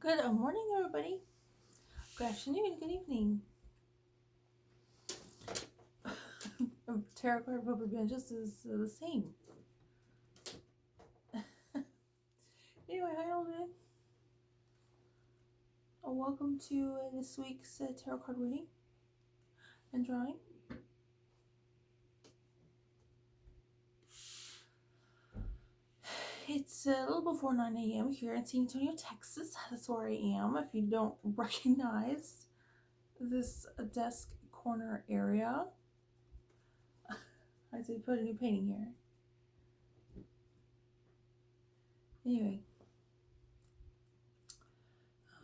Good morning, everybody. Good afternoon, good evening. Tarot card rubber bands is the same. Anyway, hi, all doing? Welcome to this week's tarot card reading and drawing. It's a little before 9 a.m. here in San Antonio, Texas. That's where I am. If you don't recognize this desk corner area, I did put a new painting here. Anyway,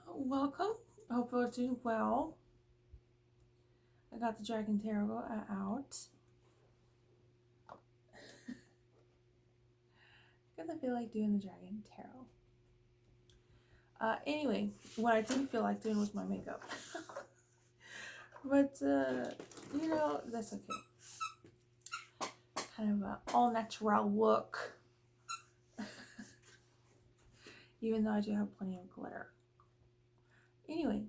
welcome. I hope you're doing well. I got the Dragon Tarot out. Because I feel like doing the Dragon Tarot. Anyway, what I didn't feel like doing was my makeup. But, that's okay. Kind of an all natural look. Even though I do have plenty of glitter. Anyway,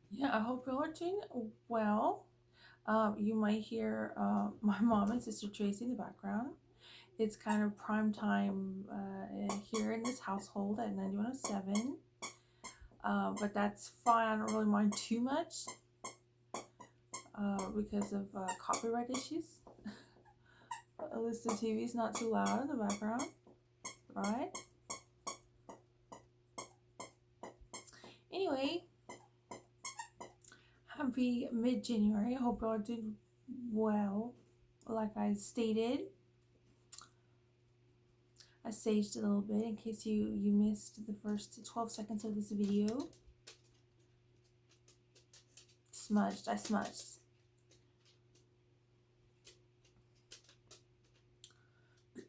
yeah, I hope you are doing well. You might hear my mom and sister Tracy in the background. It's kind of prime time here in this household at 9107. But that's fine. I don't really mind too much because of copyright issues. At least the TV's not too loud in the background, right? Anyway, happy mid-January. I hope y'all did well. Like I stated, I saged a little bit in case you missed the first 12 seconds of this video. I smudged.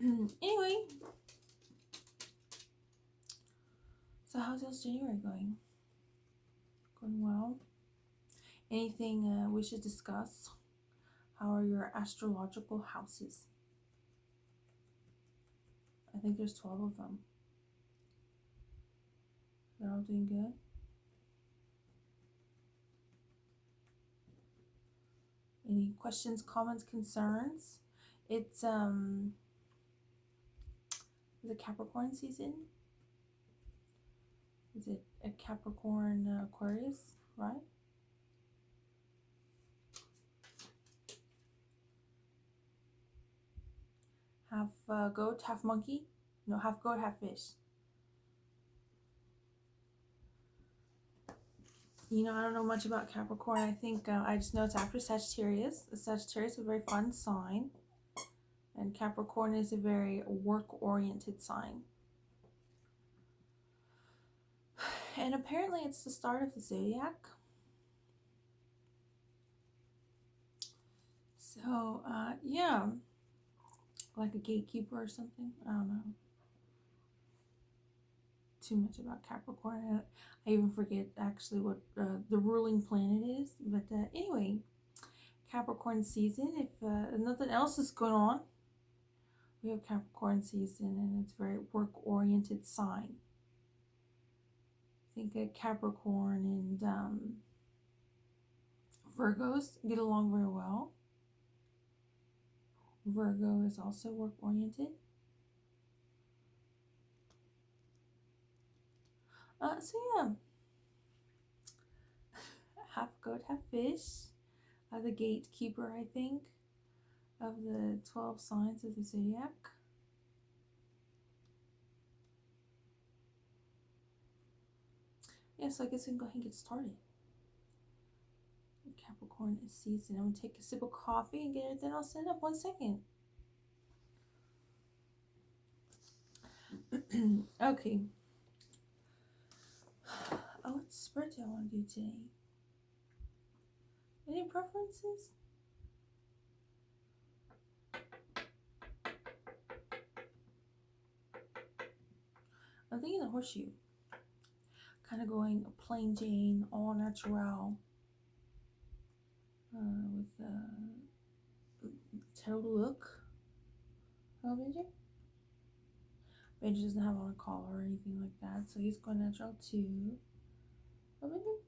Anyway, so how's y'all's January going? Going well? Anything we should discuss? How are your astrological houses? I think there's 12 of them. They're all doing good? Any questions, comments, concerns? It's the Capricorn season. Is it a Capricorn Aquarius, right? Half goat, half monkey? No, half goat, half fish. I don't know much about Capricorn. I think I just know it's after Sagittarius. Sagittarius is a very fun sign. And Capricorn is a very work-oriented sign. And apparently it's the start of the zodiac. So, yeah. Like a gatekeeper or something. I don't know too much about Capricorn. I even forget actually what the ruling planet is. But anyway, Capricorn season. If nothing else is going on, we have Capricorn season, and it's a very work-oriented sign. I think Capricorn and Virgos get along very well. Virgo is also work-oriented. So yeah, half goat, half fish. The gatekeeper, I think, of the 12 signs of the zodiac. Yeah, so I guess we can go ahead and get started. Capricorn is season. I'm going to take a sip of coffee and get everything all set up. 1 second. Okay. What spread do I want to do today? Any preferences? I'm thinking the horseshoe. Kind of going plain Jane, all natural. With a tarot look. How did you? Benji doesn't have on a collar or anything like that, so he's going natural too. Oh, baby.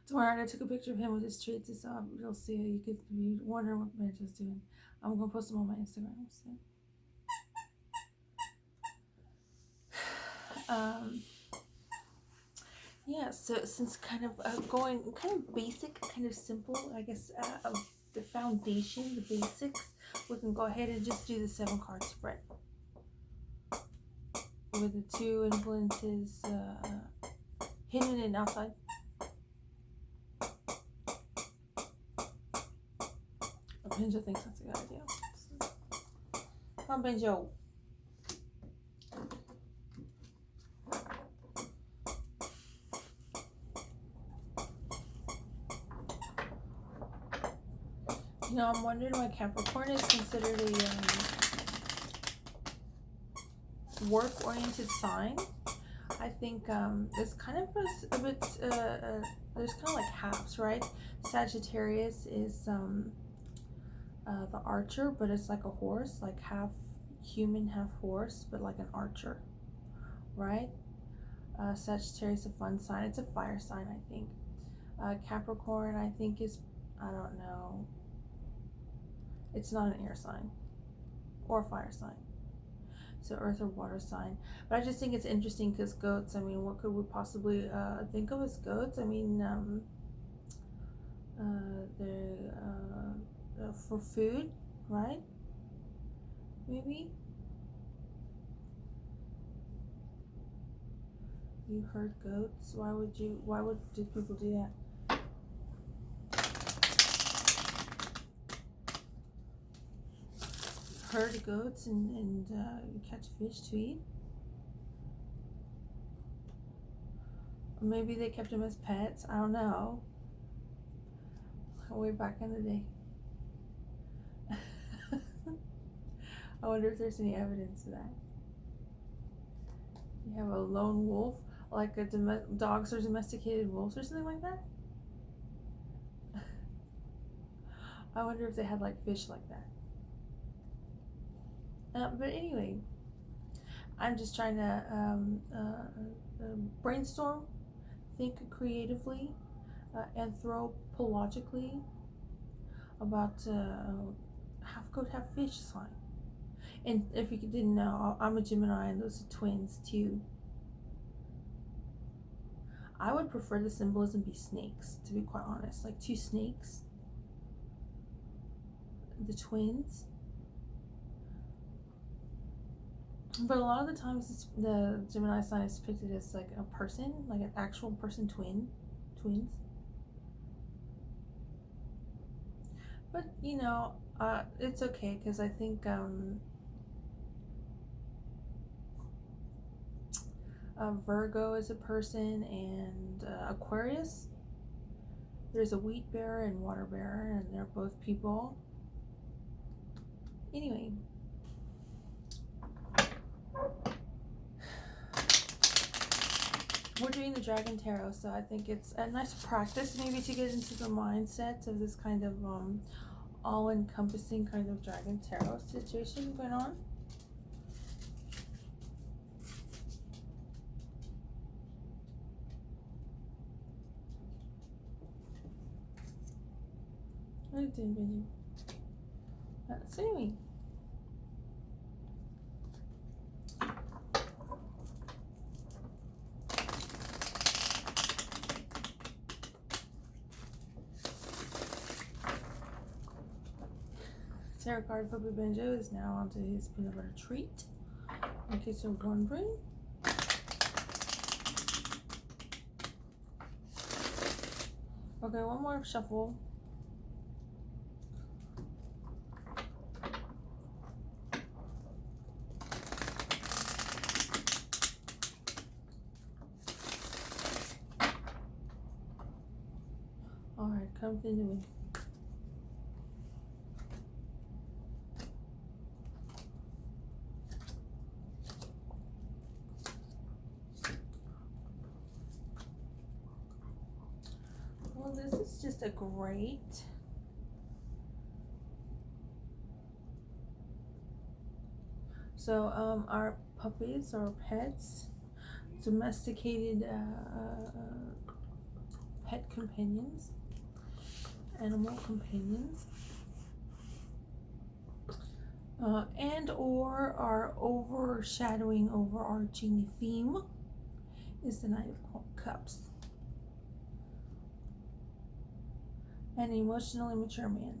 Tomorrow I took a picture of him with his treats, so you'll see it. You could be wondering what Benji's doing. I'm gonna post them on my Instagram. So. Yeah, so since kind of going kind of basic, kind of simple, I guess, of the foundation, the basics, we can go ahead and just do the 7-card spread with the 2 influences hidden and outside. Benjo thinks that's a good idea. Come on, Benjo. You know, I'm wondering why Capricorn is considered a work-oriented sign. I think it's kind of a bit, there's kind of like halves, right? Sagittarius is the archer, but it's like a horse, like half human, half horse, but like an archer, right? Sagittarius is a fun sign. It's a fire sign, I think. Capricorn, I think, is, I don't know. It's not an air sign or a fire sign. So earth or water sign. But I just think it's interesting because goats, I mean, what could we possibly think of as goats? I mean, they're for food, right? Maybe. You herd goats. Why would people do that? Herd goats and catch fish to eat. Or maybe they kept them as pets. I don't know. Way back in the day. I wonder if there's any evidence of that. You have a lone wolf, like dogs are domesticated wolves or something like that. I wonder if they had like fish like that. But anyway, I'm just trying to brainstorm, think creatively, anthropologically about half goat, half fish sign. And if you didn't know, I'm a Gemini, and those are twins too. I would prefer the symbolism be snakes, to be quite honest, like 2 snakes, the twins. But a lot of the times, the Gemini sign is depicted as like a person, like an actual person, twins. But you know, it's okay because I think Virgo is a person, and Aquarius. There's a wheat bearer and water bearer, and they're both people. Anyway. We're doing the Dragon Tarot, so I think it's a nice practice maybe to get into the mindset of this kind of all-encompassing kind of Dragon Tarot situation going on. What are you doing, Benji? So anyway. Tarot card Puppy Benjo is now onto his peanut butter treat, in case you're wondering. Okay, one more shuffle. Alright, continuing. Well, this is just a great So our puppies or pets, domesticated pet companions, animal companions, and or our overshadowing, overarching theme is the Knight of Cups. An emotionally mature man.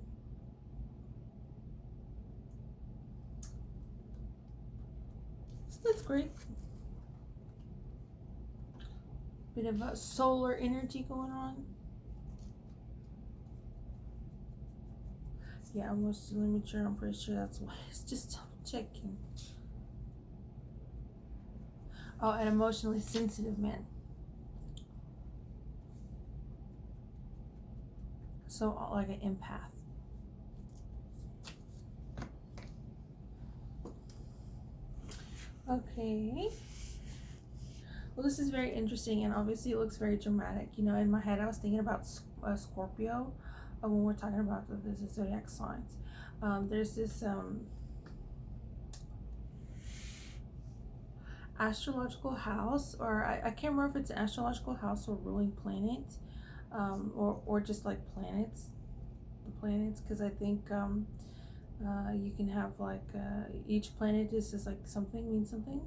So that's great. Bit of a solar energy going on. Yeah, emotionally mature. I'm pretty sure that's why. It's just checking. Oh, an emotionally sensitive man. So like an empath. Okay. Well, this is very interesting, and obviously it looks very dramatic. You know, in my head I was thinking about Scorpio when we're talking about the zodiac signs. There's this astrological house, or I can't remember if it's an astrological house or ruling planet, or just like planets, the planets, because I think you can have like each planet is just like something means something.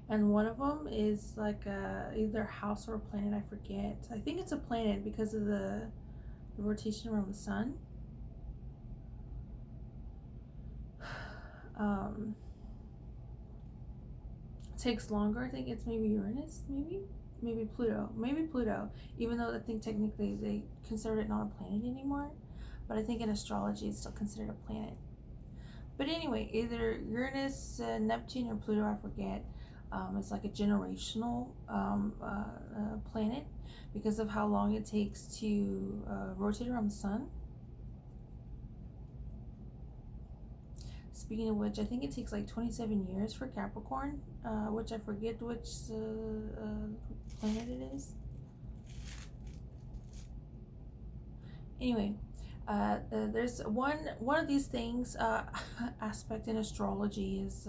And one of them is like either a house or a planet. I forget. I think it's a planet because of the rotation around the sun. Takes longer. I think it's maybe Uranus, maybe Pluto. Even though I think technically they consider it not a planet anymore, but I think in astrology it's still considered a planet. But anyway, either Uranus, Neptune, or Pluto, I forget. It's like a generational planet because of how long it takes to rotate around the sun. Speaking of which, I think it takes like 27 years for Capricorn, which I forget which planet it is. Anyway, there's one of these things aspect in astrology is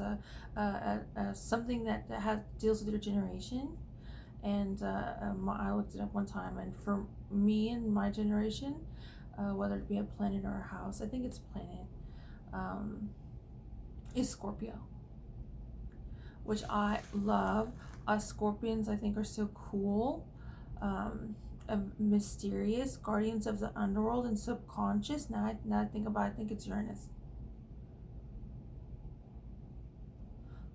something that deals with your generation, and I looked it up one time, and for me and my generation, whether it be a planet or a house, I think it's a planet, is Scorpio, which I love. Us Scorpions, I think, are so cool. Mysterious, guardians of the underworld and subconscious. Now I think about it, I think it's Uranus.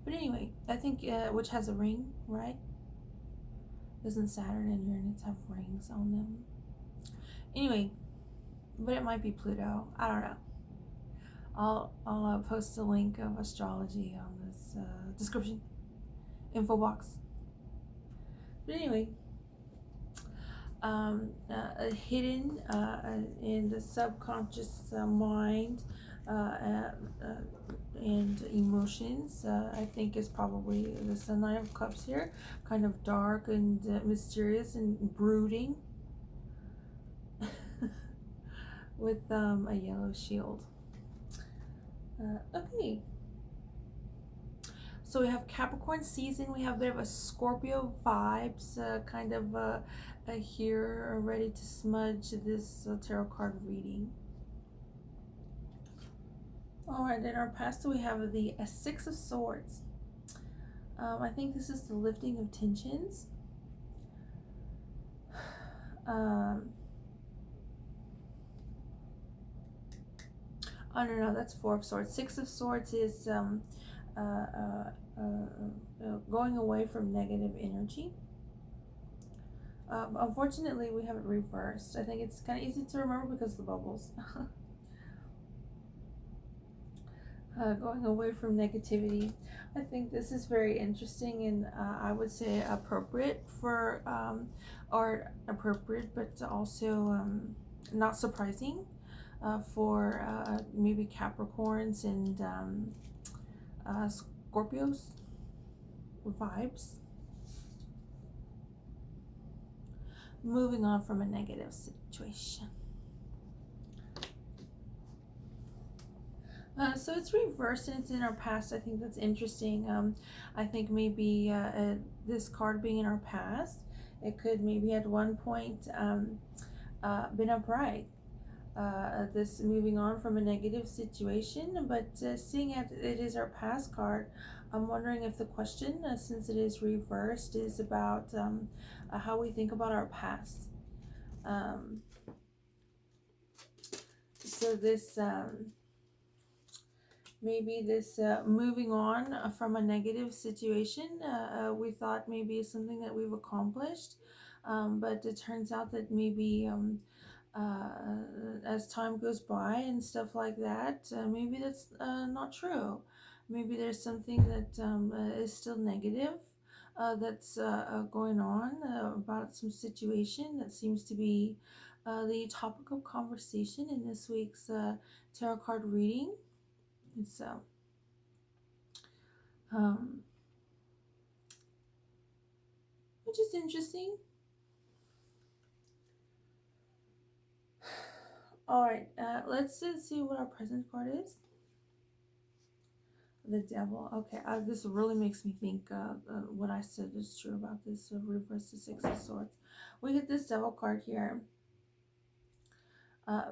But anyway, I think which has a ring, right? Doesn't Saturn and Uranus have rings on them? Anyway, but it might be Pluto. I don't know. I'll post a link of astrology on this description info box. But anyway, hidden in the subconscious mind and emotions, I think is probably the Nine of Cups here, kind of dark and mysterious and brooding, with a yellow shield. Okay. So we have Capricorn season. We have a bit of a Scorpio vibes, kind of here, ready to smudge this tarot card reading. All right, in our past we have the Six of Swords. I think this is the lifting of tensions. Oh no, that's Four of Swords. Six of Swords is going away from negative energy. Unfortunately, we have it reversed. I think it's kind of easy to remember because of the bubbles. Going away from negativity. I think this is very interesting, and I would say appropriate for, or appropriate, but also not surprising for maybe Capricorns and Scorpios vibes. Moving on from a negative situation. So it's reversed and it's in our past. I think that's interesting. I think maybe this card being in our past, it could maybe at one point been upright. This moving on from a negative situation, but seeing it is our past card, I'm wondering if the question, since it is reversed, is about how we think about our past. Um, so this maybe this moving on from a negative situation, we thought maybe is something that we've accomplished, but it turns out that maybe as time goes by and stuff like that, maybe that's not true. Maybe there's something that is still negative that's going on about some situation that seems to be the topic of conversation in this week's tarot card reading. And so, um, which is interesting. All right, let's see what our present card is. The devil. Okay, this really makes me think what I said is true about this reverse the Six of Swords. We get this devil card here.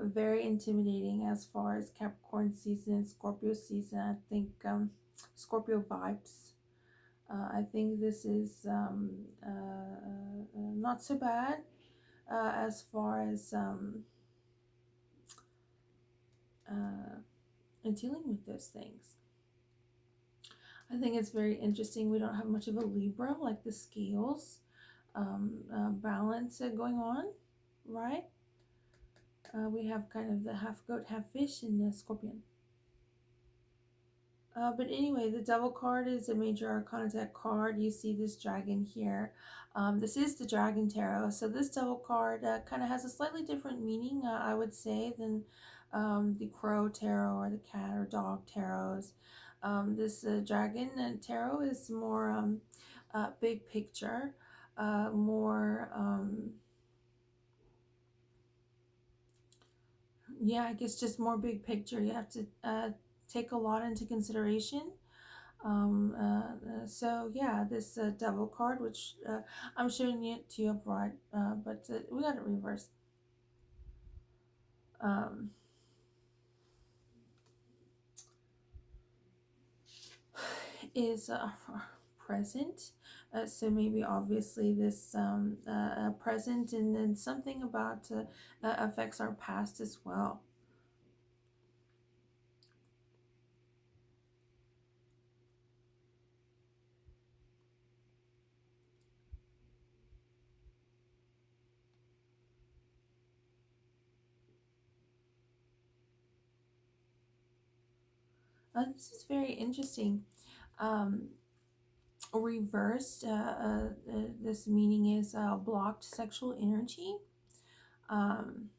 Very intimidating as far as Capricorn season, Scorpio season. I think Scorpio vibes. I think this is not so bad as far as dealing with those things. I think it's very interesting. We don't have much of a Libra like the scales balance going on, right? We have kind of the half goat, half fish in the Scorpion. But anyway, the devil card is a major arcana deck card. You see this dragon here. This is the Dragon Tarot. So this devil card kind of has a slightly different meaning, I would say, than the Crow Tarot or the Cat or Dog Tarots. This Dragon Tarot is more big picture, more, yeah, I guess just more big picture. You have to take a lot into consideration. So yeah, this devil card, which I'm showing it to you abroad, but we got it reversed. Um, is present. So maybe obviously this present and then something about affects our past as well. This is very interesting. Um, Reversed, this meaning is blocked sexual energy. Um,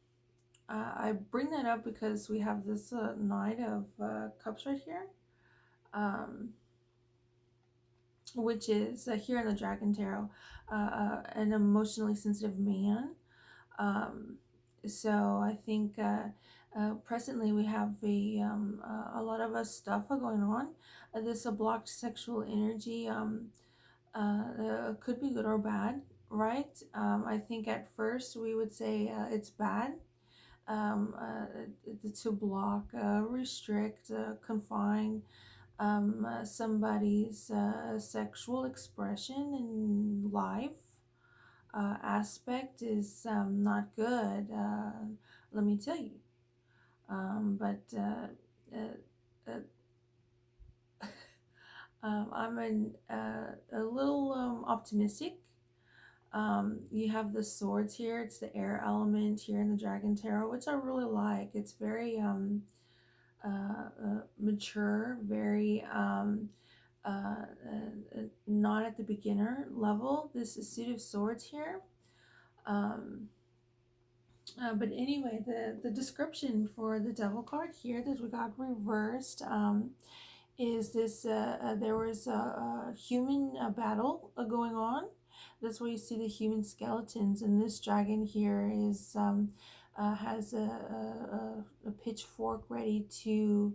I bring that up because we have this Knight of Cups right here, um, which is here in the Dragon Tarot, an emotionally sensitive man. Um, so I think presently we have a lot of stuff going on. This blocked sexual energy could be good or bad, right? I think at first we would say it's bad, to block, restrict, confine somebody's sexual expression in life aspect is not good. Let me tell you. But I'm a little optimistic. You have the swords here. It's the air element here in the Dragon Tarot, which I really like. It's very mature, very not at the beginner level. This is Suit of Swords here. Um, but anyway, the description for the devil card here that we got reversed is this there was a human battle going on. That's where you see the human skeletons, and this dragon here is has a pitchfork ready to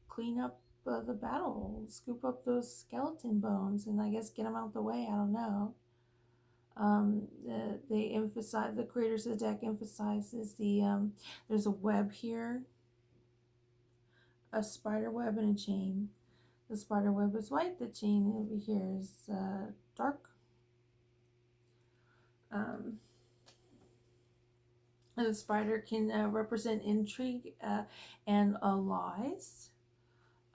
clean up the battle, scoop up those skeleton bones, and I guess get them out the way. I don't know. They emphasize, the creators of the deck emphasizes there's a web here, a spider web and a chain. The spider web is white. The chain over here is dark. Um, and the spider can represent intrigue and lies.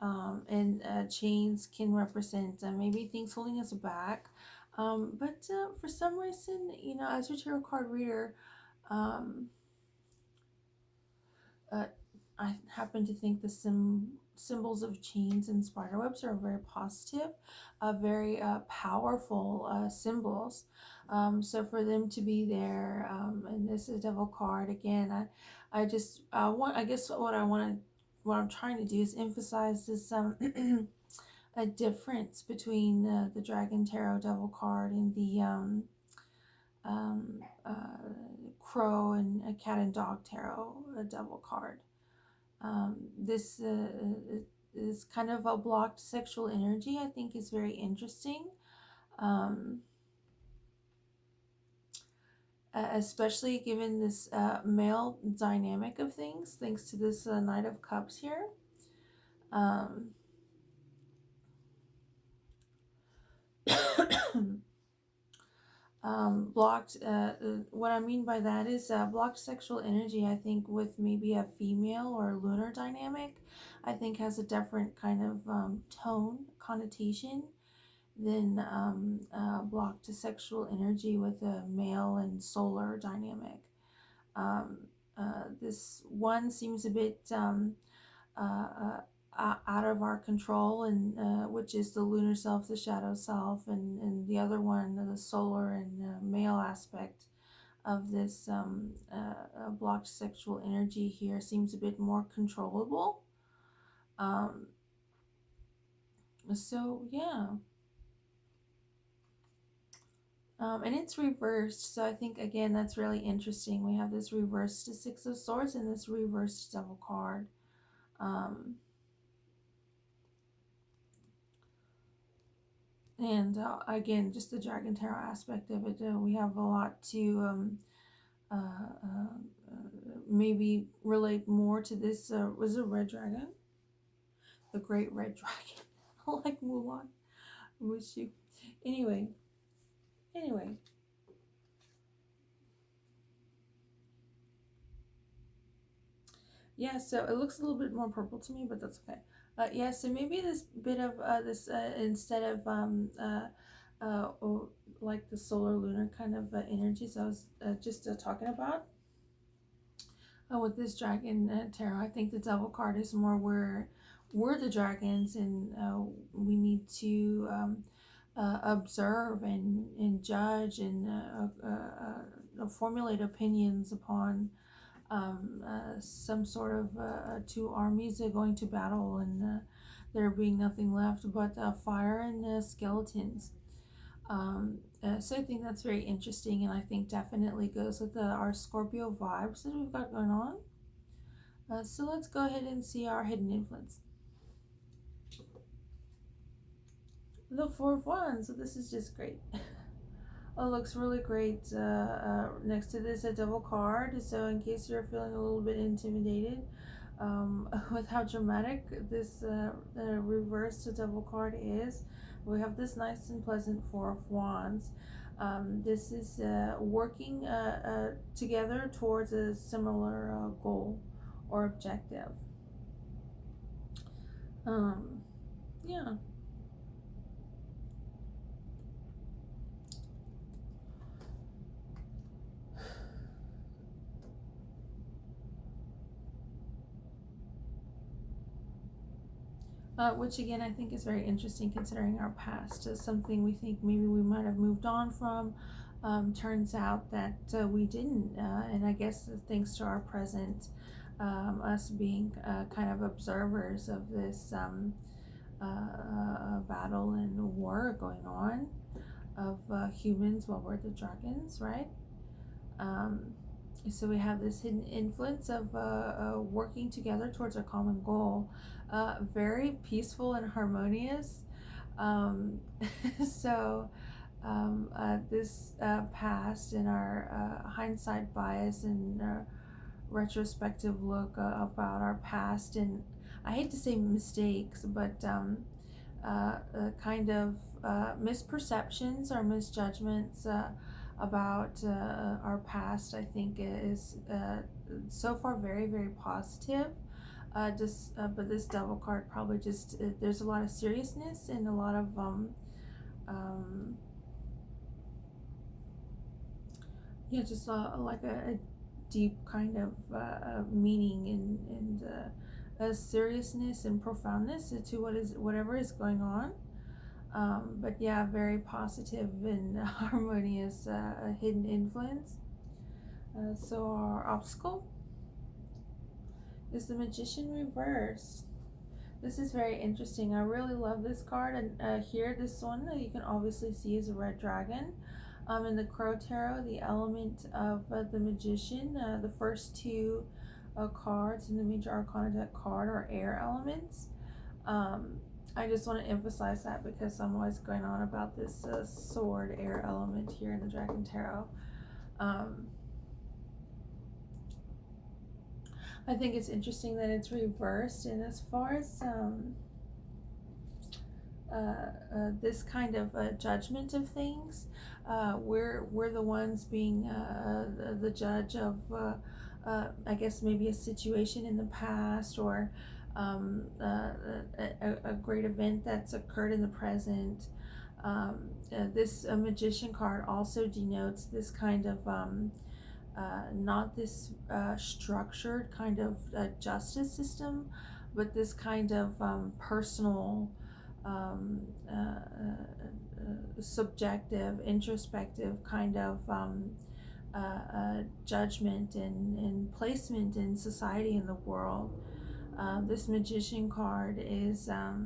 And chains can represent maybe things holding us back. But for some reason, as a tarot card reader, um, uh, I happen to think the symbols of chains and spiderwebs are very positive, very powerful symbols. So for them to be there, and this is Devil card again, I just want. I guess what I'm trying to do is emphasize this a difference between the Dragon Tarot Devil card and the um, uh, Crow and Cat and Dog Tarot Devil card. This is kind of a blocked sexual energy. I think is very interesting, um, especially given this male dynamic of things, thanks to this Knight of Cups here. Um, blocked what I mean by that is blocked sexual energy, I think, with maybe a female or lunar dynamic, I think has a different kind of tone connotation than blocked sexual energy with a male and solar dynamic. um, this one seems a bit uh, out of our control, and which is the lunar self, the shadow self, and the other one, the solar and male aspect of this blocked sexual energy here, seems a bit more controllable. Um, so yeah. And it's reversed, so I think again that's really interesting. We have this reversed Six of Swords and this reversed Devil card. And again, just the Dragon Tarot aspect of it, we have a lot to uh, maybe relate more to this. Was a red dragon, the Great Red Dragon, like Mulan. Wish you. Anyway. Yeah, so it looks a little bit more purple to me, but that's okay. Yeah, so maybe this bit of this instead of like the solar lunar kind of energies I was just talking about with this dragon tarot. I think the devil card is more where we're the dragons, and we need to observe and judge and formulate opinions upon some sort of two armies going to battle, and there being nothing left but fire and skeletons. So I think that's very interesting, and I think definitely goes with our Scorpio vibes that we've got going on. So let's go ahead and see our hidden influence. The Four of Wands. So this is just great. Oh, looks really great next to this a double card. So in case you're feeling a little bit intimidated with how dramatic this reversed double card is, we have this nice and pleasant Four of Wands. This is working together towards a similar goal or objective. Yeah. Which again I think is very interesting considering our past. Something we think maybe we might have moved on from. Turns out that we didn't, and I guess thanks to our present, us being kind of observers of this battle and war going on of humans while we're the dragons, right? Um, So we have this hidden influence of working together towards a common goal. Very peaceful and harmonious. Um, so this past and our hindsight bias and retrospective look about our past, and I hate to say mistakes, but kind of misperceptions or misjudgments about our past, I think is so far very, very positive. But this devil card probably just there's a lot of seriousness and a lot of um, yeah, just like a deep kind of meaning and a seriousness and profoundness to whatever is going on. But yeah, very positive and harmonious hidden influence. So our obstacle is the Magician reversed. This is very interesting. I really love this card, and here this one you can obviously see is a red dragon. In the Crow Tarot, the element of the Magician, the first two cards in the Major Arcana deck card are air elements. I just want to emphasize that because I'm always going on about this sword air element here in the Dragon Tarot. I think it's interesting that it's reversed, and as far as this kind of judgment of things, we're the ones being the judge of, I guess maybe a situation in the past or a great event that's occurred in the present. This Magician card also denotes this kind of not this structured kind of justice system, but this kind of personal, um, subjective, introspective kind of judgment and placement in society and the world. This Magician card is a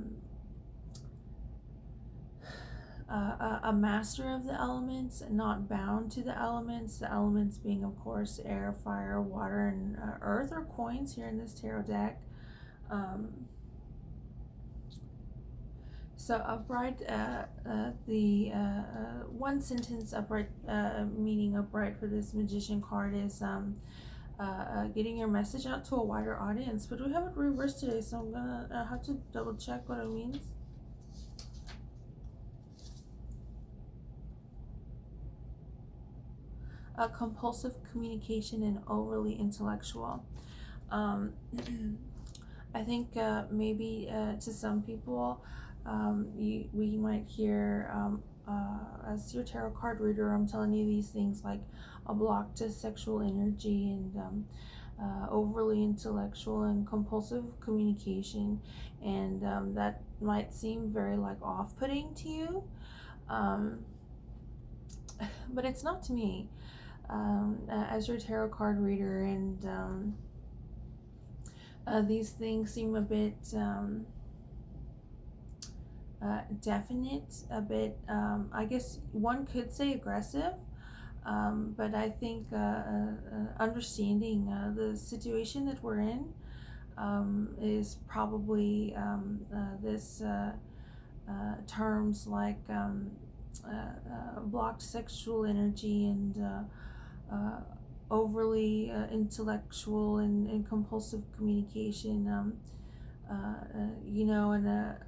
master of the elements, not bound to the elements being, of course, air, fire, water, and earth, or coins here in this tarot deck. So upright, the one sentence upright, meaning upright for this Magician card is getting your message out to a wider audience. But we have it reversed today, so I'm gonna have to double check what it means. Compulsive communication and overly intellectual. Um, I think maybe to some people, we might hear, as your tarot card reader, I'm telling you these things like a block to sexual energy and overly intellectual and compulsive communication, and that might seem very like off-putting to you, um, but it's not to me. As your tarot card reader, and these things seem a bit definite, a bit, I guess one could say aggressive, but I think understanding the situation that we're in is probably this terms like blocked sexual energy and overly intellectual and compulsive communication. In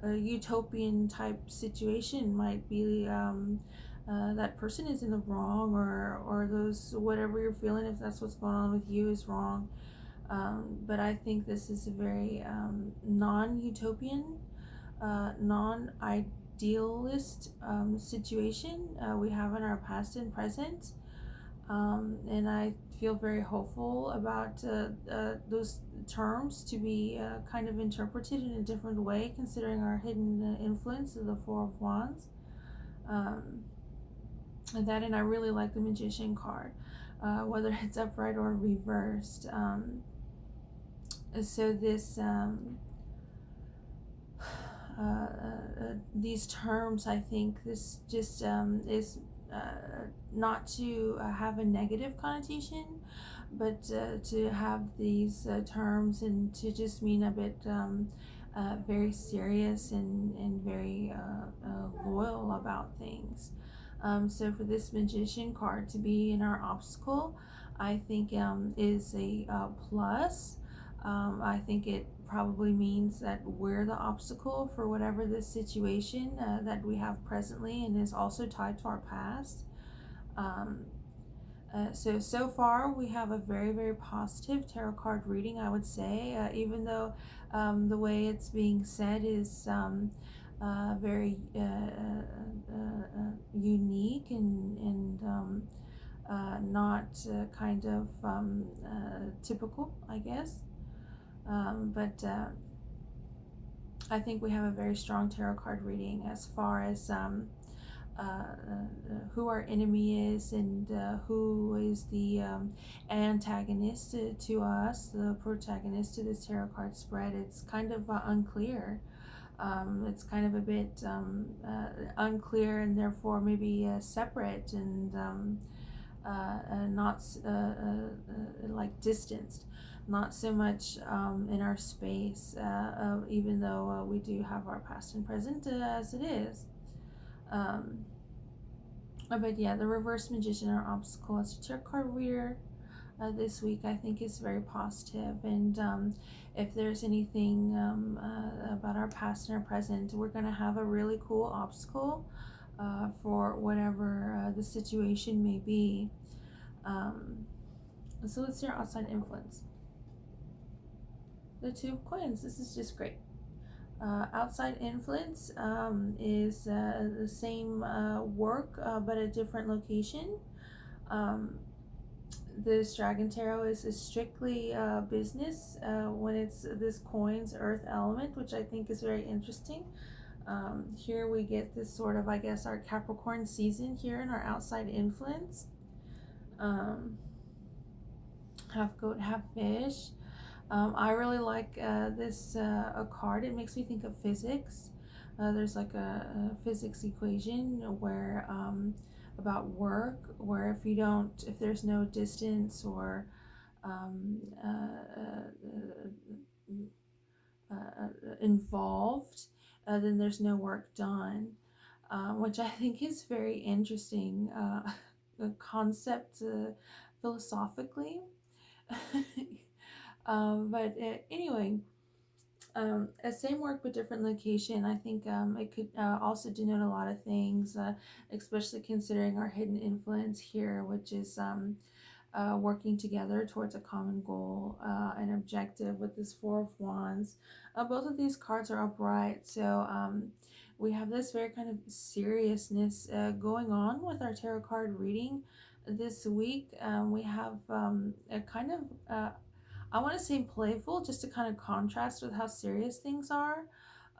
a utopian type situation might be that person is in the wrong, or those whatever you're feeling, if that's what's going on with you, is wrong. But I think this is a very non-utopian, non-idealist situation we have in our past and present. And I feel very hopeful about those terms to be kind of interpreted in a different way, considering our hidden influence of the Four of Wands. And I really like the Magician card, whether it's upright or reversed. So this these terms, I think this just is not to have a negative connotation, but to have these terms and to just mean a bit very serious and very loyal about things. So for this magician card to be in our obstacle, I think is a plus. I think it probably means that we're the obstacle for whatever this situation that we have presently and is also tied to our past. Um, so far we have a very, very positive tarot card reading, I would say, even though the way it's being said is very unique and not kind of typical, I guess. But I think we have a very strong tarot card reading as far as who our enemy is and who is the antagonist to us, the protagonist to this tarot card spread. It's kind of unclear. It's kind of a bit unclear and therefore maybe separate and not like distanced. Not so much in our space, even though we do have our past and present as it is. But yeah, the reverse magician or obstacle as a tarot card reader this week I think is very positive. And if there's anything about our past and our present, we're going to have a really cool obstacle for whatever the situation may be. So let's see our outside influence. The Two of Coins. This is just great. Outside influence is the same work but a different location. This Dragon Tarot is a strictly business when it's this coins earth element, which I think is very interesting. Here we get this sort of, I guess, our Capricorn season here in our outside influence. Half goat, half fish. I really like this a card. It makes me think of physics. There's like a physics equation where about work, where if there's no distance or um, involved, then there's no work done, which I think is very interesting concept philosophically. But anyway, a same work but different location. I think it could also denote a lot of things, especially considering our hidden influence here, which is working together towards a common goal, an objective with this Four of Wands. Both of these cards are upright, so we have this very kind of seriousness going on with our tarot card reading this week. We have a kind of I want to say playful, just to kind of contrast with how serious things are.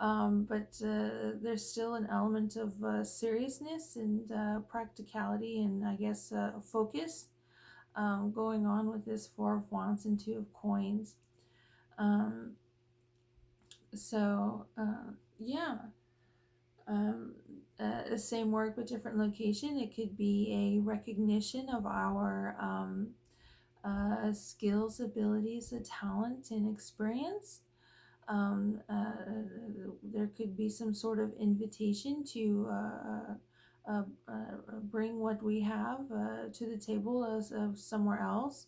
But there's still an element of seriousness and practicality and I guess focus going on with this Four of Wands and Two of Coins. Um, so, yeah. Um, Same work but different location. It could be a recognition of our skills, abilities, a talent, and experience. There could be some sort of invitation to bring what we have to the table as of somewhere else,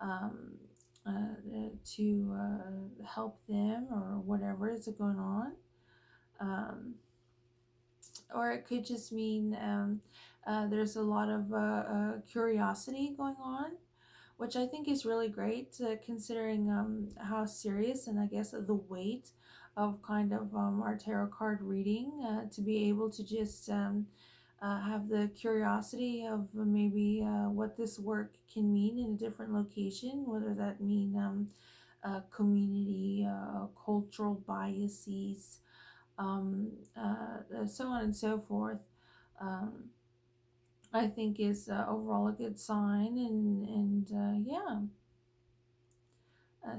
um, to help them or whatever is going on. Um, or it could just mean there's a lot of curiosity going on, which I think is really great considering how serious and I guess the weight of kind of our tarot card reading to be able to just have the curiosity of maybe what this work can mean in a different location, whether that mean community, cultural biases, so on and so forth. Um, I think is overall a good sign, and yeah.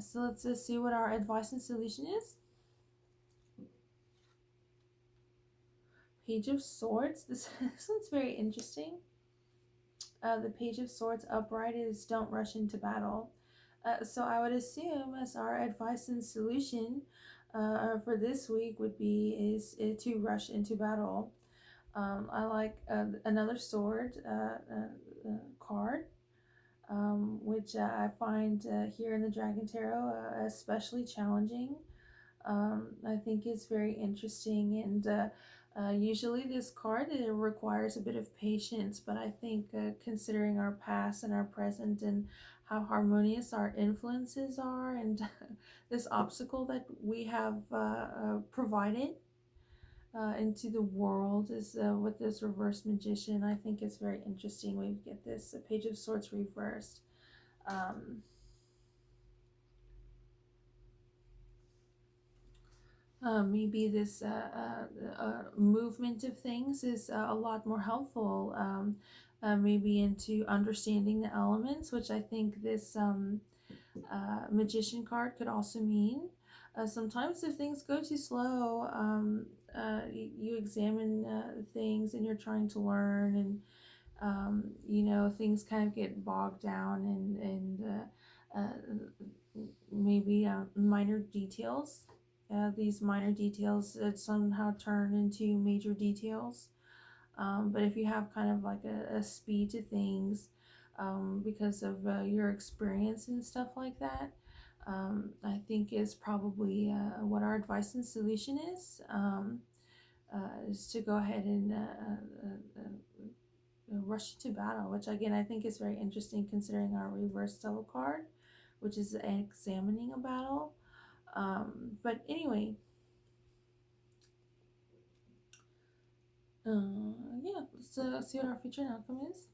So let's see what our advice and solution is. Page of Swords. This one's very interesting. The Page of Swords upright is don't rush into battle. So I would assume as our advice and solution for this week would be is to rush into battle. I like another sword card, which I find here in the Dragon Tarot especially challenging. I think is very interesting, and usually this card it requires a bit of patience, but I think considering our past and our present and how harmonious our influences are, and this obstacle that we have provided into the world is with this reverse magician. I think it's very interesting. We get this Page of Swords reversed. Um, Maybe this movement of things is a lot more helpful. Maybe into understanding the elements, which I think this magician card could also mean. Sometimes if things go too slow, you examine things and you're trying to learn, and things kind of get bogged down, and maybe minor details. These minor details somehow turn into major details. But if you have kind of like a speed to things because of your experience and stuff like that, I think is probably what our advice and solution is to go ahead and rush to battle, which again I think is very interesting considering our reverse devil card, which is examining a battle. But anyway, yeah, let's see what our featured outcome is.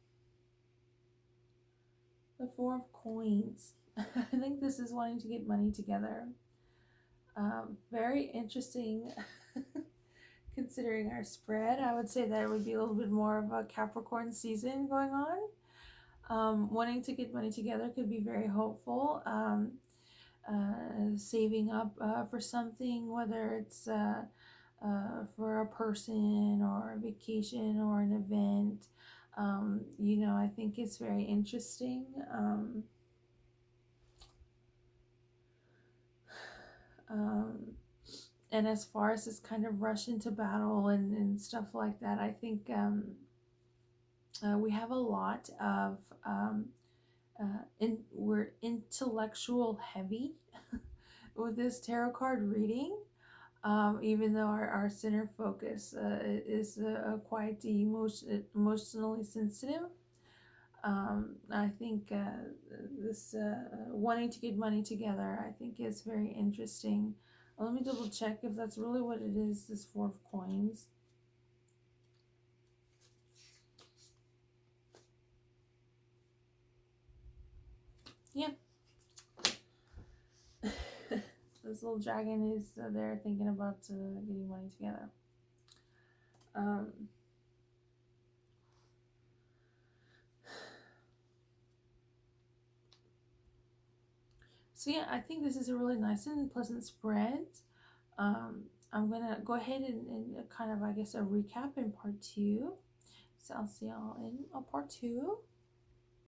The Four of Coins. I think this is wanting to get money together. Very interesting. Considering our spread, I would say that it would be a little bit more of a Capricorn season going on. Wanting to get money together could be very hopeful. Saving up for something, whether it's for a person or a vacation or an event. I think it's very interesting. And as far as this kind of rush into battle and stuff like that, I think we have a lot of we're intellectual heavy with this tarot card reading, even though our center focus is quite emotionally sensitive. I think this wanting to get money together, I think is very interesting. Let me double check if that's really what it is, this Four of Coins. Yeah. This little dragon is there thinking about getting money together. So yeah, I think this is a really nice and pleasant spread. I'm gonna go ahead and kind of, I guess, a recap in part 2. So I'll see y'all in part 2.